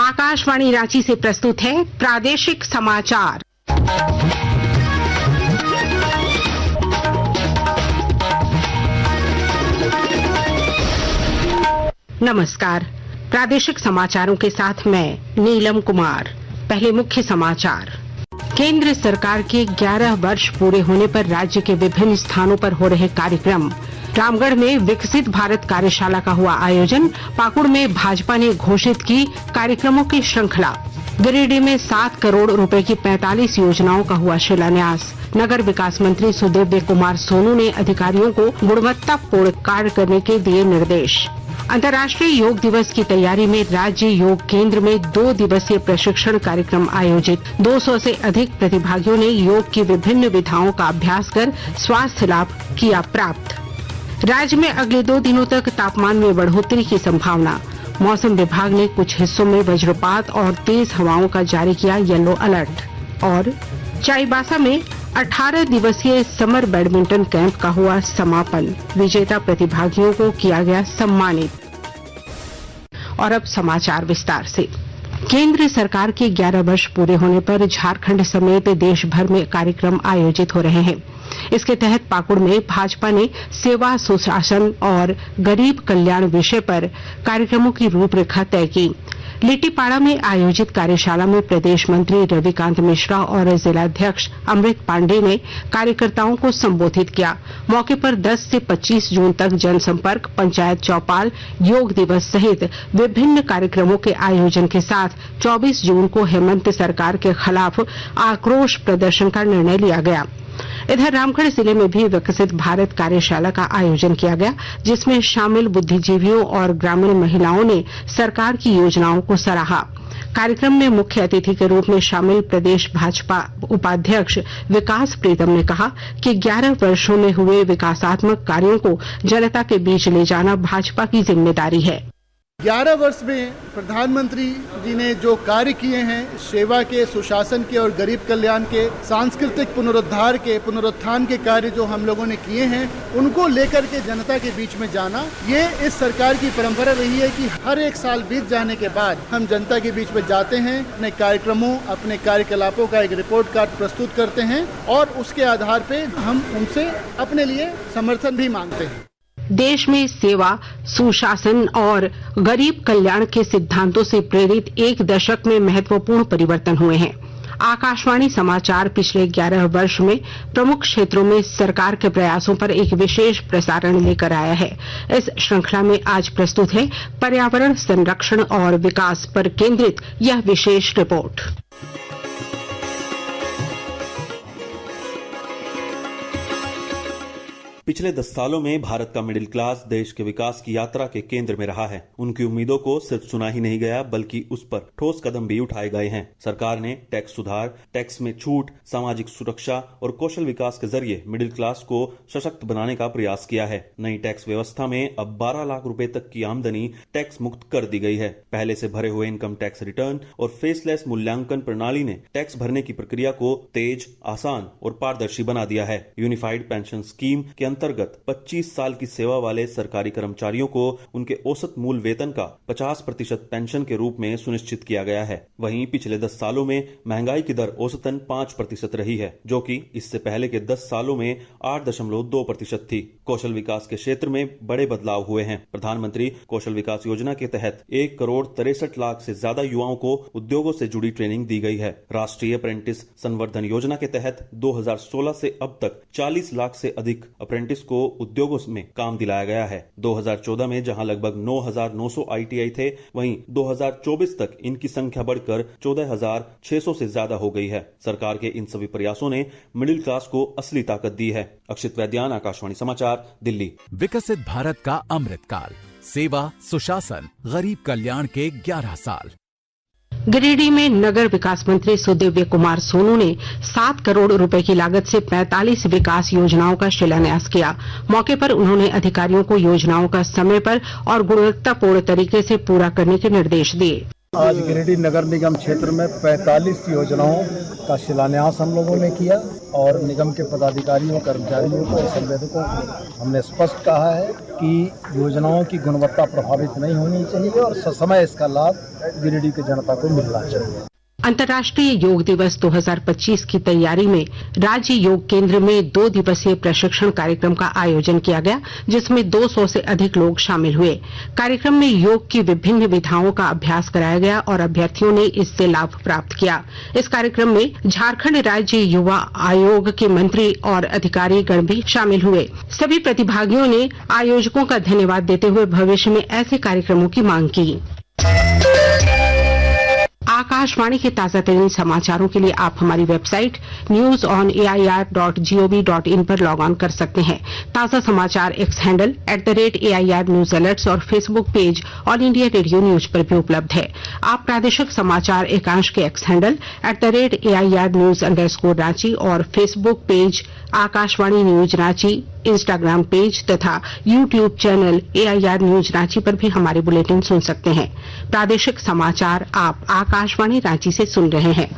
आकाशवाणी रांची से प्रस्तुत है प्रादेशिक समाचार। नमस्कार, प्रादेशिक समाचारों के साथ मैं नीलम कुमार। पहले मुख्य समाचार। केंद्र सरकार के 11 वर्ष पूरे होने पर राज्य के विभिन्न स्थानों पर हो रहे कार्यक्रम। रामगढ़ में विकसित भारत कार्यशाला का हुआ आयोजन। पाकुड़ में भाजपा ने घोषित की कार्यक्रमों की श्रृंखला। गिरिडीह में 7 करोड़ रुपए की 45 योजनाओं का हुआ शिलान्यास। नगर विकास मंत्री सुदिव्य कुमार सोनू ने अधिकारियों को गुणवत्तापूर्ण कार्य करने के दिए निर्देश। अंतर्राष्ट्रीय योग दिवस की तैयारी में राज्य योग केंद्र में 2 दिवसीय प्रशिक्षण कार्यक्रम आयोजित। 200 से अधिक प्रतिभागियों ने योग की विभिन्न विधाओं का अभ्यास कर स्वास्थ्य लाभ किया प्राप्त। राज्य में अगले 2 दिनों तक तापमान में बढ़ोतरी की संभावना। मौसम विभाग ने कुछ हिस्सों में वज्रपात और तेज हवाओं का जारी किया येलो अलर्ट। और चाईबासा में 18 दिवसीय समर बैडमिंटन कैंप का हुआ समापन। विजेता प्रतिभागियों को किया गया सम्मानित। और अब समाचार विस्तार से। केंद्र सरकार के 11 वर्ष पूरे होने पर झारखंड समेत देश भर में कार्यक्रम आयोजित हो रहे हैं। इसके तहत पाकुड़ में भाजपा ने सेवा, सुशासन और गरीब कल्याण विषय पर कार्यक्रमों की रूपरेखा तय की। लिट्टीपाड़ा में आयोजित कार्यशाला में प्रदेश मंत्री रविकांत मिश्रा और जिलाध्यक्ष अमृत पांडेय ने कार्यकर्ताओं को संबोधित किया। मौके पर 10 से 25 जून तक जनसंपर्क, पंचायत चौपाल, योग दिवस सहित विभिन्न कार्यक्रमों के आयोजन के साथ 24 जून को हेमंत सरकार के खिलाफ आक्रोश प्रदर्शन का निर्णय लिया गया। इधर रामगढ़ जिले में भी विकसित भारत कार्यशाला का आयोजन किया गया, जिसमें शामिल बुद्धिजीवियों और ग्रामीण महिलाओं ने सरकार की योजनाओं को सराहा। कार्यक्रम में मुख्य अतिथि के रूप में शामिल प्रदेश भाजपा उपाध्यक्ष विकास प्रीतम ने कहा कि 11 वर्षों में हुए विकासात्मक कार्यों को जनता के बीच ले जाना भाजपा की जिम्मेदारी है। 11 वर्ष में प्रधानमंत्री जी ने जो कार्य किए हैं, सेवा के, सुशासन के और गरीब कल्याण के, सांस्कृतिक पुनरुद्धार के, पुनरुत्थान के कार्य जो हम लोगों ने किए हैं, उनको लेकर के जनता के बीच में जाना, ये इस सरकार की परंपरा रही है कि हर एक साल बीत जाने के बाद हम जनता के बीच में जाते हैं, अपने कार्यक्रमों, अपने कार्यकलापों का एक रिपोर्ट कार्ड प्रस्तुत करते हैं और उसके आधार पे हम उनसे अपने लिए समर्थन भी मांगते हैं। देश में सेवा, सुशासन और गरीब कल्याण के सिद्धांतों से प्रेरित 1 दशक में महत्वपूर्ण परिवर्तन हुए हैं। आकाशवाणी समाचार पिछले 11 वर्ष में प्रमुख क्षेत्रों में सरकार के प्रयासों पर एक विशेष प्रसारण लेकर आया है। इस श्रृंखला में आज प्रस्तुत है पर्यावरण संरक्षण और विकास पर केंद्रित यह विशेष रिपोर्ट। पिछले 10 सालों में भारत का मिडिल क्लास देश के विकास की यात्रा के केंद्र में रहा है। उनकी उम्मीदों को सिर्फ सुना ही नहीं गया, बल्कि उस पर ठोस कदम भी उठाए गए हैं। सरकार ने टैक्स सुधार, टैक्स में छूट, सामाजिक सुरक्षा और कौशल विकास के जरिए मिडिल क्लास को सशक्त बनाने का प्रयास किया है। नई टैक्स व्यवस्था में अब 12 लाख रुपए तक की आमदनी टैक्स मुक्त कर दी गई है। पहले से भरे हुए इनकम टैक्स रिटर्न और फेसलेस मूल्यांकन प्रणाली ने टैक्स भरने की प्रक्रिया को तेज, आसान और पारदर्शी बना दिया है। यूनिफाइड पेंशन स्कीम के अंतर्गत 25 साल की सेवा वाले सरकारी कर्मचारियों को उनके औसत मूल वेतन का 50% पेंशन के रूप में सुनिश्चित किया गया है। वहीं पिछले 10 सालों में महंगाई की दर औसतन 5% रही है, जो कि इससे पहले के 10 सालों में 8.2% थी। कौशल विकास के क्षेत्र में बड़े बदलाव हुए हैं। प्रधानमंत्री कौशल विकास योजना के तहत 1 करोड़ 63 लाख से ज्यादा युवाओं को उद्योगों से जुड़ी ट्रेनिंग दी गई है। राष्ट्रीय अप्रेंटिस संवर्धन योजना के तहत 2016 से अब तक 40 लाख से अधिक अप्रेंटिस को उद्योगों में काम दिलाया गया है। 2014 में जहां लगभग 9,900 ITI थे, वहीं 2024 तक इनकी संख्या बढ़कर 14,600 से ज्यादा हो गई है। सरकार के इन सभी प्रयासों ने मिडिल क्लास को असली ताकत दी है। अक्षित वैद्यान, आकाशवाणी समाचार, दिल्ली। विकसित भारत का अमृतकाल, सेवा, सुशासन, गरीब कल्याण के 11 साल। गिरिडीह में नगर विकास मंत्री सुदिव्य कुमार सोनू ने 7 करोड़ रुपए की लागत से 45 विकास योजनाओं का शिलान्यास किया। मौके पर उन्होंने अधिकारियों को योजनाओं का समय पर और गुणवत्तापूर्ण तरीके से पूरा करने के निर्देश दिए। आज गिरिडीह नगर निगम क्षेत्र में 45 योजनाओं का शिलान्यास हम लोगों ने किया और निगम के पदाधिकारियों, कर्मचारियों को और संवेदकों को हमने स्पष्ट कहा है कि योजनाओं की गुणवत्ता प्रभावित नहीं होनी चाहिए और ससमय इसका लाभ गिरिडीह की जनता को मिलना चाहिए। अंतर्राष्ट्रीय योग दिवस 2025 की तैयारी में राज्य योग केंद्र में 2 दिवसीय प्रशिक्षण कार्यक्रम का आयोजन किया गया, जिसमें 200 से अधिक लोग शामिल हुए। कार्यक्रम में योग की विभिन्न विधाओं का अभ्यास कराया गया और अभ्यर्थियों ने इससे लाभ प्राप्त किया। इस कार्यक्रम में झारखंड राज्य युवा आयोग के मंत्री और अधिकारी गण भी शामिल हुए। सभी प्रतिभागियों ने आयोजकों का धन्यवाद देते हुए भविष्य में ऐसे कार्यक्रमों की मांग की। आकाशवाणी के ताजा तरीन समाचारों के लिए आप हमारी वेबसाइट newsonair.gov.in पर लॉग ऑन कर सकते हैं। ताजा समाचार X handle @AIR news alerts और Facebook page all India radio news पर भी उपलब्ध है। आप प्रादेशिक समाचार एकांश के X handle @AIR news _Ranchi और Facebook page Akashvani news Ranchi, Instagram page तथा YouTube channel AIR news Ranchi पर भी हमारे बुलेटिन सुन सकते हैं। प्रादेशिक समाचार आप आकाशवाणी रांची से सुन रहे हैं।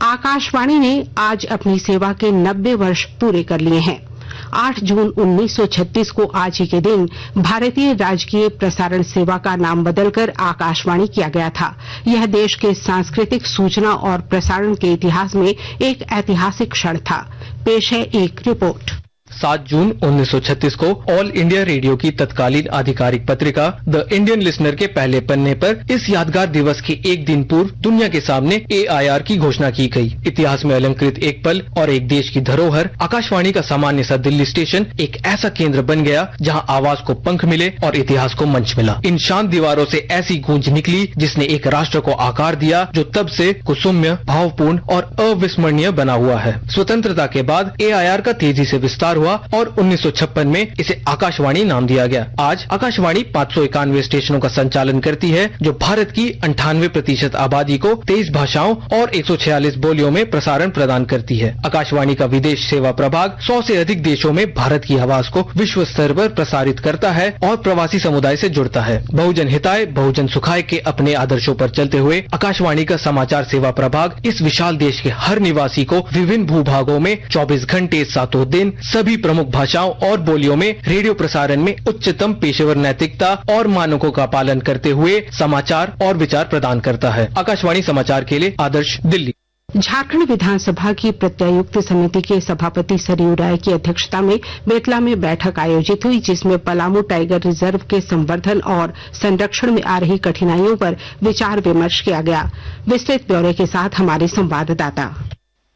आकाशवाणी ने आज अपनी सेवा के 90 वर्ष पूरे कर लिए हैं। 8 जून 1936 को आज ही के दिन भारतीय राजकीय प्रसारण सेवा का नाम बदलकर आकाशवाणी किया गया था। यह देश के सांस्कृतिक सूचना और प्रसारण के इतिहास में एक ऐतिहासिक क्षण था। पेश है एक रिपोर्ट। 7 जून 1936 को ऑल इंडिया रेडियो की तत्कालीन आधिकारिक पत्रिका द इंडियन लिसनर के पहले पन्ने पर इस यादगार दिवस के एक दिन पूर्व दुनिया के सामने AIR की घोषणा की गई। इतिहास में अलंकृत एक पल और एक देश की धरोहर, आकाशवाणी का सामान्य सा दिल्ली स्टेशन एक ऐसा केंद्र बन गया जहां आवाज को पंख मिले और इतिहास को मंच मिला। इन शांत दीवारों से ऐसी गूंज निकली जिसने एक राष्ट्र को आकार दिया जो तब से कुसुम्य, भावपूर्ण और अविस्मरणीय बना हुआ है। स्वतंत्रता के बाद AIR का तेजी से विस्तार हुआ और 1956 में इसे आकाशवाणी नाम दिया गया। आज आकाशवाणी 591 स्टेशनों का संचालन करती है जो भारत की 98% आबादी को 23 भाषाओं और 146 बोलियों में प्रसारण प्रदान करती है। आकाशवाणी का विदेश सेवा प्रभाग 100 से अधिक देशों में भारत की आवाज को विश्व स्तर पर प्रसारित करता है और प्रवासी समुदाय से जुड़ता है। बहुजन हिताय बहुजन सुखाय के अपने आदर्शों पर चलते हुए आकाशवाणी का समाचार सेवा प्रभाग इस विशाल देश के हर निवासी को विभिन्न भूभागों में 24 घंटे 7 दिन सभी प्रमुख भाषाओं और बोलियों में रेडियो प्रसारण में उच्चतम पेशेवर नैतिकता और मानकों का पालन करते हुए समाचार और विचार प्रदान करता है। आकाशवाणी समाचार के लिए आदर्श, दिल्ली। झारखंड विधानसभा की प्रत्यायुक्त समिति के सभापति सरयू राय की अध्यक्षता में बेतला में बैठक आयोजित हुई, जिसमें पलामू टाइगर रिजर्व के संवर्धन और संरक्षण में आ रही कठिनाइयों पर विचार विमर्श किया गया। विस्तृत ब्यौरे के साथ हमारे संवाददाता।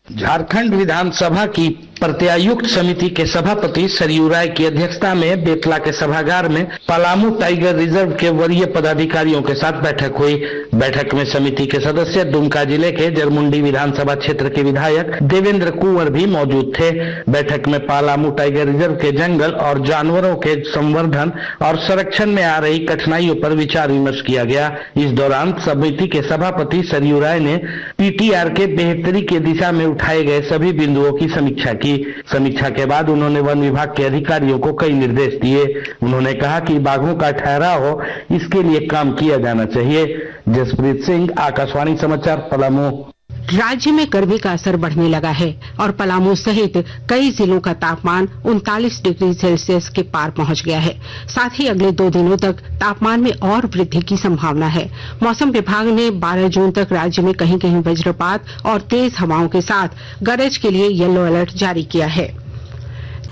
झारखंड विधानसभा की प्रत्यायुक्त समिति के सभापति सरयू राय की अध्यक्षता में बेतला के सभागार में पलामू टाइगर रिजर्व के वरीय पदाधिकारियों के साथ बैठक हुई। बैठक में समिति के सदस्य दुमका जिले के जरमुंडी विधानसभा क्षेत्र के विधायक देवेंद्र कुंवर भी मौजूद थे। बैठक में पलामू टाइगर रिजर्व के जंगल और जानवरों के संवर्धन और संरक्षण में आ रही कठिनाइयों पर विचार विमर्श किया गया। इस दौरान समिति के सभापति सरयू राय ने PTR के बेहतरी की दिशा में उठाए गए सभी बिंदुओं की समीक्षा की। समीक्षा के बाद उन्होंने वन विभाग के अधिकारियों को कई निर्देश दिए। उन्होंने कहा कि बाघों का ठहराव हो, इसके लिए काम किया जाना चाहिए। जसप्रीत सिंह, आकाशवाणी समाचार, पलामू। राज्य में गर्मी का असर बढ़ने लगा है और पलामू सहित कई जिलों का तापमान 39 डिग्री सेल्सियस के पार पहुंच गया है। साथ ही अगले 2 दिनों तक तापमान में और वृद्धि की संभावना है। मौसम विभाग ने 12 जून तक राज्य में कहीं कहीं वज्रपात और तेज हवाओं के साथ गरज के लिए येलो अलर्ट जारी किया है।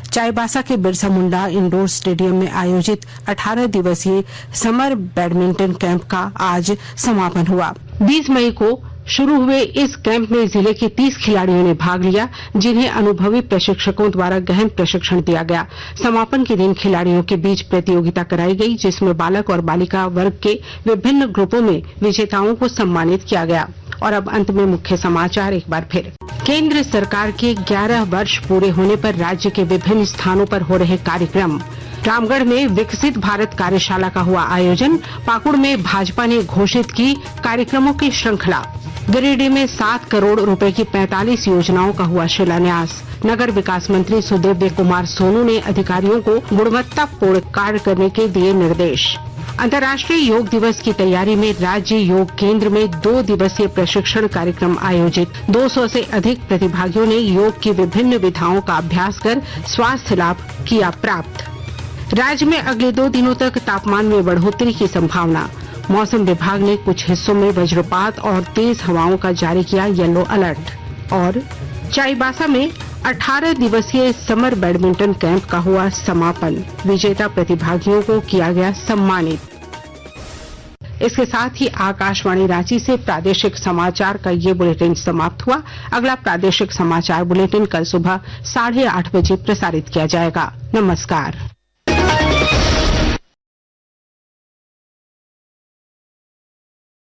चाईबासा के बिरसा मुंडा इंडोर स्टेडियम में आयोजित 18 दिवसीय समर बैडमिंटन कैंप का आज समापन हुआ। 20 मई को शुरू हुए इस कैंप में जिले के 30 खिलाड़ियों ने भाग लिया, जिन्हें अनुभवी प्रशिक्षकों द्वारा गहन प्रशिक्षण दिया गया। समापन के दिन खिलाड़ियों के बीच प्रतियोगिता कराई गई, जिसमें बालक और बालिका वर्ग के विभिन्न ग्रुपों में विजेताओं को सम्मानित किया गया। और अब अंत में मुख्य समाचार एक बार फिर। केंद्र सरकार के 11 वर्ष पूरे होने पर राज्य के विभिन्न स्थानों पर हो रहे कार्यक्रम। रामगढ़ में विकसित भारत कार्यशाला का हुआ आयोजन। पाकुड़ में भाजपा ने घोषित की कार्यक्रमों की श्रृंखला। गिरिडीह में 7 करोड़ रुपए की 45 योजनाओं का हुआ शिलान्यास। नगर विकास मंत्री सुदेव्य कुमार सोनू ने अधिकारियों को गुणवत्तापूर्ण कार्य करने के दिए निर्देश। अंतर्राष्ट्रीय योग दिवस की तैयारी में राज्य योग केंद्र में 2 दिवसीय प्रशिक्षण कार्यक्रम आयोजित। 200 से अधिक प्रतिभागियों ने योग की विभिन्न विधाओं का अभ्यास कर स्वास्थ्य लाभ किया प्राप्त। राज्य में अगले 2 दिनों तक तापमान में बढ़ोतरी की संभावना। मौसम विभाग ने कुछ हिस्सों में वज्रपात और तेज हवाओं का जारी किया येलो अलर्ट। और चाईबासा में 18 दिवसीय समर बैडमिंटन कैंप का हुआ समापन। विजेता प्रतिभागियों को किया गया सम्मानित। इसके साथ ही आकाशवाणी रांची से प्रादेशिक समाचार का ये बुलेटिन समाप्त हुआ। अगला प्रादेशिक समाचार बुलेटिन कल सुबह 8:30 बजे प्रसारित किया जाएगा। नमस्कार।